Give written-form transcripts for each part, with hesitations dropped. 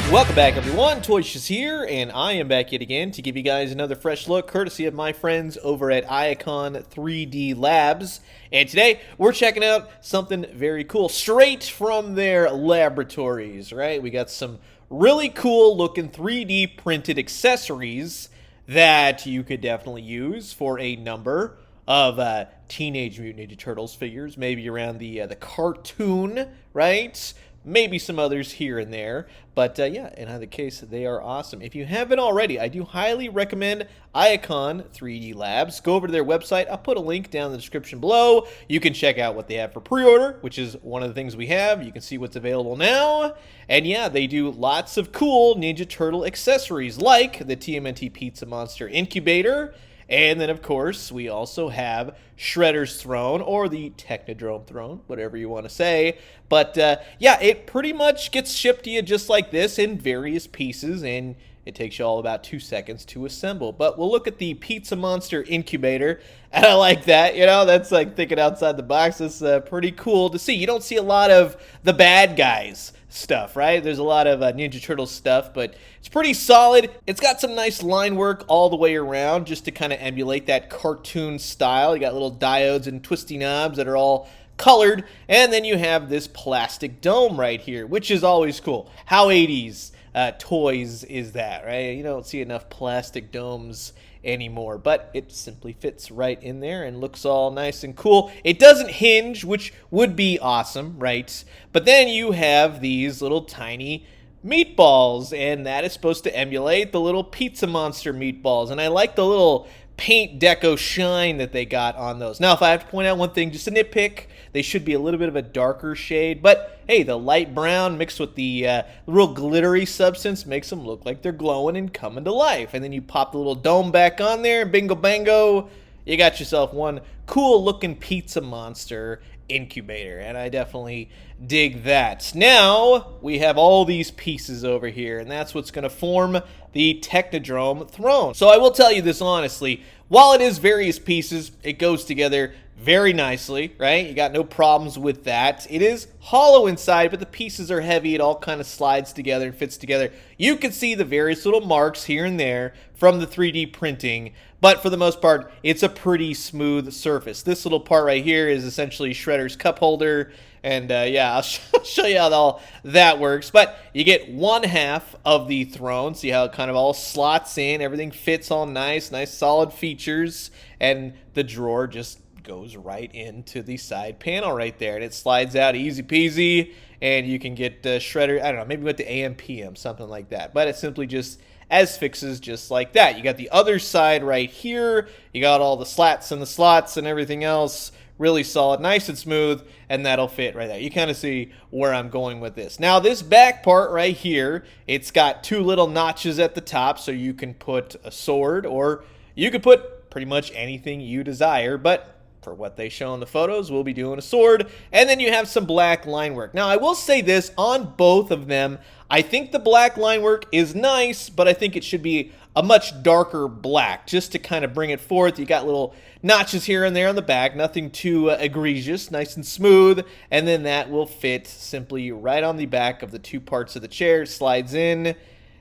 Welcome back, everyone. Toyshiz here, and I am back yet again to give you guys another fresh look, courtesy of my friends over at IACON 3D Labs. And today, we're checking out something very cool, straight from their laboratories, right? We got some really cool looking 3D printed accessories that you could definitely use for a number of Teenage Mutant Ninja Turtles figures, maybe around the cartoon, right? Maybe some others here and there, but yeah, in either case, they are awesome. If you haven't already, I do highly recommend IACON 3D Labs. Go over to their website. I'll put a link down in the description below. You can check out what they have for pre-order, which is one of the things we have. You can see what's available now. And yeah, they do lots of cool Ninja Turtle accessories, like the Tmnt Pizza Monster Incubator. And then, of course, we also have Shredder's Throne, or the Technodrome Throne, whatever you want to say. But, yeah, it pretty much gets shipped to you just like this in various pieces, and it takes you all about 2 seconds to assemble. But we'll look at the Pizza Monster Incubator, and I like that. You know, that's like thinking outside the box. It's pretty cool to see. You don't see a lot of the bad guys stuff, right? There's a lot of Ninja Turtle stuff, but it's pretty solid. It's got some nice line work all the way around just to kind of emulate that cartoon style. You got little diodes and twisty knobs that are all colored, and then you have this plastic dome right here, which is always cool. How 80s toys is that, right? You don't see enough plastic domes anymore, but it simply fits right in there and looks all nice and cool. It doesn't hinge, which would be awesome, right? But then you have these little tiny meatballs, and that is supposed to emulate the little Pizza Monster meatballs, and I like the little paint deco shine that they got on those. Now, if I have to point out one thing, just a nitpick, they should be a little bit of a darker shade, but hey, the light brown mixed with the real glittery substance makes them look like they're glowing and coming to life. And then you pop the little dome back on there, and bingo bango, you got yourself one cool looking Pizza Monster Incubator, and I definitely dig that. Now, we have all these pieces over here, and that's what's going to form the Technodrome Throne. So I will tell you this honestly, while it is various pieces, it goes together very nicely, right? You got no problems with that. It is hollow inside, but the pieces are heavy. It all kind of slides together and fits together. You can see the various little marks here and there from the 3D printing, but for the most part, it's a pretty smooth surface. This little part right here is essentially Shredder's cup holder, and yeah, I'll show you how all that works. But you get one half of the throne. See how it kind of all slots in. Everything fits all nice solid features, and the drawer just goes right into the side panel right there, and it slides out easy peasy, and you can get Shredder, I don't know, maybe with the AM PM, something like that, but it simply just as fixes just like that. You got the other side right here, you got all the slats and the slots and everything else, really solid, nice and smooth, and that'll fit right there. You kind of see where I'm going with this. Now, this back part right here, it's got two little notches at the top, so you can put a sword, or you could put pretty much anything you desire, but for what they show in the photos, we'll be doing a sword, and then you have some black line work. Now, I will say this, on both of them, I think the black line work is nice, but I think it should be a much darker black, just to kind of bring it forth. You got little notches here and there on the back, nothing too egregious, nice and smooth, and then that will fit simply right on the back of the two parts of the chair, slides in,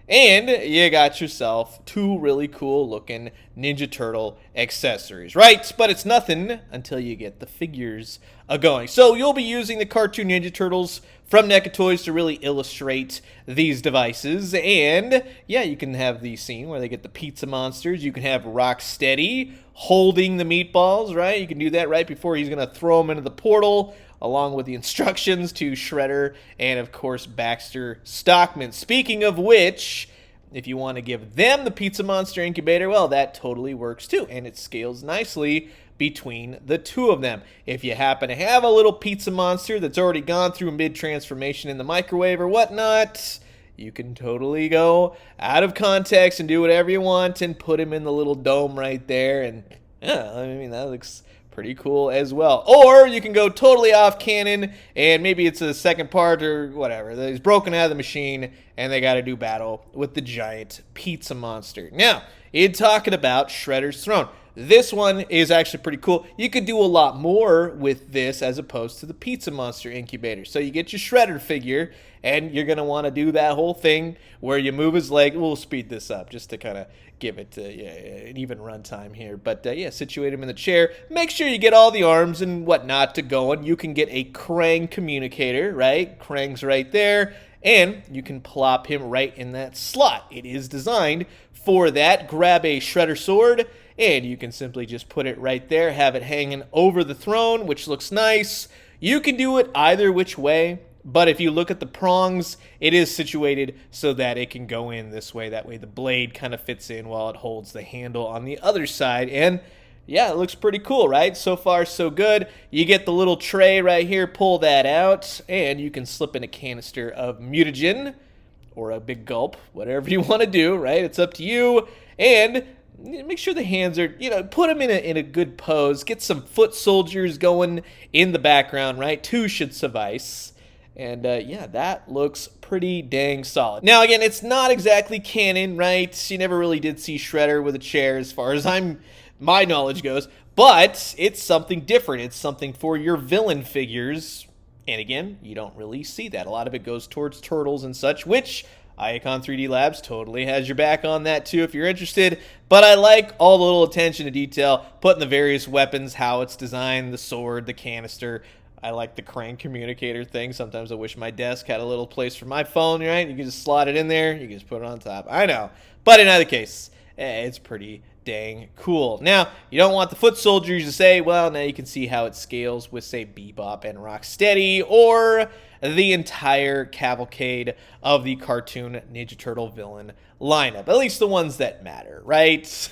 and you got yourself two really cool looking Ninja Turtle accessories, right? But it's nothing until you get the figures going. So you'll be using the cartoon Ninja Turtles from NECA Toys to really illustrate these devices. And yeah, you can have the scene where they get the pizza monsters. You can have Rocksteady holding the meatballs, right? You can do that right before he's going to throw them into the portal, along with the instructions to Shredder and, of course, Baxter Stockman. Speaking of which, if you want to give them the Pizza Monster Incubator, well, that totally works too, and it scales nicely between the two of them. If you happen to have a little Pizza Monster that's already gone through mid-transformation in the microwave or whatnot, you can totally go out of context and do whatever you want and put him in the little dome right there, and yeah, I mean, that looks pretty cool as well. Or you can go totally off canon, and maybe it's a second part or whatever. He's broken out of the machine, and they got to do battle with the giant pizza monster. Now, in talking about Shredder's Throne, this one is actually pretty cool. You could do a lot more with this as opposed to the Pizza Monster Incubator. So you get your Shredder figure, and you're going to want to do that whole thing where you move his leg. We'll speed this up just to kind of give it an even run time here. But yeah, situate him in the chair. Make sure you get all the arms and whatnot to going. You can get a Krang Communicator, right? Krang's right there. And you can plop him right in that slot. It is designed for that. Grab a Shredder sword, and you can simply just put it right there. Have it hanging over the throne, which looks nice. You can do it either which way. But if you look at the prongs, it is situated so that it can go in this way. That way the blade kind of fits in while it holds the handle on the other side. And yeah, it looks pretty cool, right? So far, so good. You get the little tray right here, pull that out, and you can slip in a canister of mutagen or a big gulp, whatever you want to do, right? It's up to you. And make sure the hands are, put them in a good pose. Get some foot soldiers going in the background, right? 2 should suffice. And yeah, that looks pretty dang solid. Now, again, it's not exactly canon, right? You never really did see Shredder with a chair as far as my knowledge goes, but it's something different. It's something for your villain figures. And again, you don't really see that. A lot of it goes towards turtles and such, which IACON 3D Labs totally has your back on that too if you're interested. But I like all the little attention to detail, putting the various weapons, how it's designed, the sword, the canister. I like the Krang Communicator thing. Sometimes I wish my desk had a little place for my phone, right? You can just slot it in there. You can just put it on top. I know. But in either case, it's pretty dang cool. Now, you don't want the foot soldiers to say, well, now you can see how it scales with, say, Bebop and Rocksteady, or the entire cavalcade of the cartoon Ninja Turtle villain lineup. At least the ones that matter, right?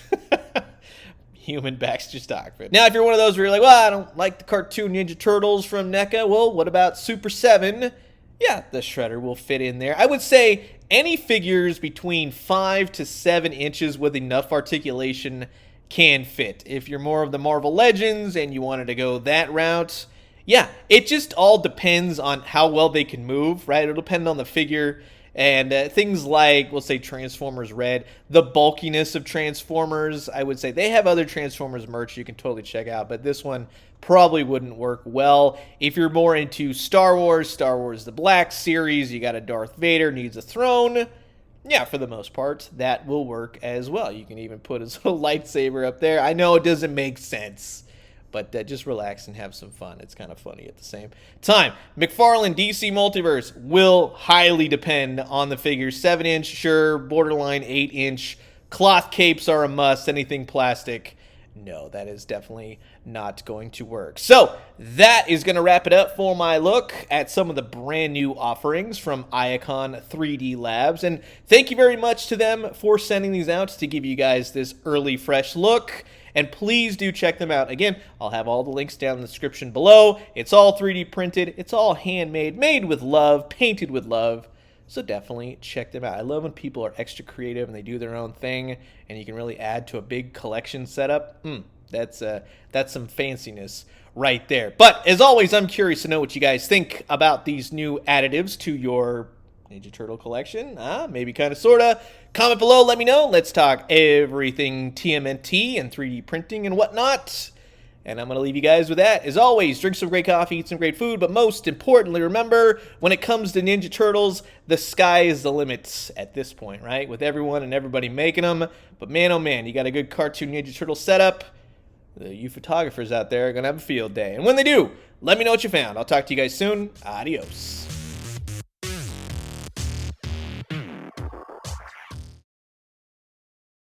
Human Baxter Stockman. Now, if you're one of those where you're like, well, I don't like the cartoon Ninja Turtles from NECA, well, what about Super 7? Yeah, the Shredder will fit in there. I would say any figures between 5 to 7 inches with enough articulation can fit. If you're more of the Marvel Legends and you wanted to go that route, yeah, it just all depends on how well they can move, right? It'll depend on the figure. And things like, we'll say Transformers Red, the bulkiness of Transformers, I would say they have other Transformers merch you can totally check out, but this one probably wouldn't work well. If you're more into Star Wars the Black Series, you got a Darth Vader, needs a throne. Yeah, for the most part, that will work as well. You can even put his little lightsaber up there. I know it doesn't make sense, but just relax and have some fun. It's kind of funny at the same time. McFarlane DC Multiverse will highly depend on the figures. 7-inch, sure. Borderline 8-inch. Cloth capes are a must. Anything plastic, no, that is definitely not going to work. So that is going to wrap it up for my look at some of the brand new offerings from IACON 3D Labs. And thank you very much to them for sending these out to give you guys this early, fresh look. And please do check them out. Again, I'll have all the links down in the description below. It's all 3D printed. It's all handmade, made with love, painted with love. So definitely check them out. I love when people are extra creative and they do their own thing, and you can really add to a big collection setup. That's some fanciness right there. But as always, I'm curious to know what you guys think about these new additives to your Ninja Turtle collection. Maybe kind of, sort of. Comment below, let me know. Let's talk everything TMNT and 3D printing and whatnot. And I'm going to leave you guys with that. As always, drink some great coffee, eat some great food, but most importantly, remember, when it comes to Ninja Turtles, the sky is the limit at this point, right? With everyone and everybody making them. But man, oh man, you got a good cartoon Ninja Turtle setup. You photographers out there are going to have a field day. And when they do, let me know what you found. I'll talk to you guys soon. Adios.